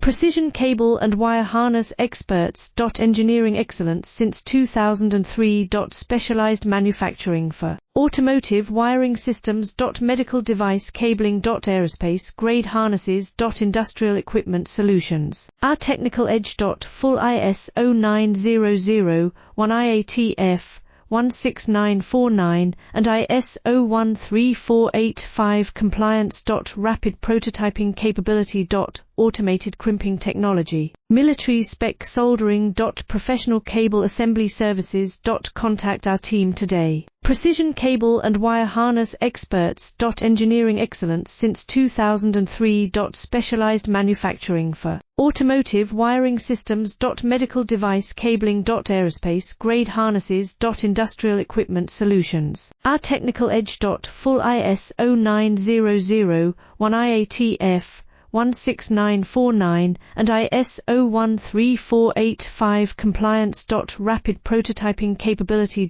Precision cable and wire harness experts. Engineering excellence since 2003. Specialized manufacturing for automotive wiring systems. Medical device cabling. Aerospace grade harnesses. Industrial equipment solutions. Our technical edge. Full ISO 9001 IATF 16949 and ISO 13485 compliance. Rapid prototyping capability. Automated crimping technology. Military spec soldering. Professional cable assembly services. Contact our team today. Precision cable and wire harness experts. Engineering excellence since 2003. Specialized manufacturing for automotive wiring systems. Medical device cabling. Aerospace grade harnesses. Industrial equipment solutions. Our technical edge. Full ISO 9001 IATF 16949 and ISO 13485 compliance. Rapid prototyping capability.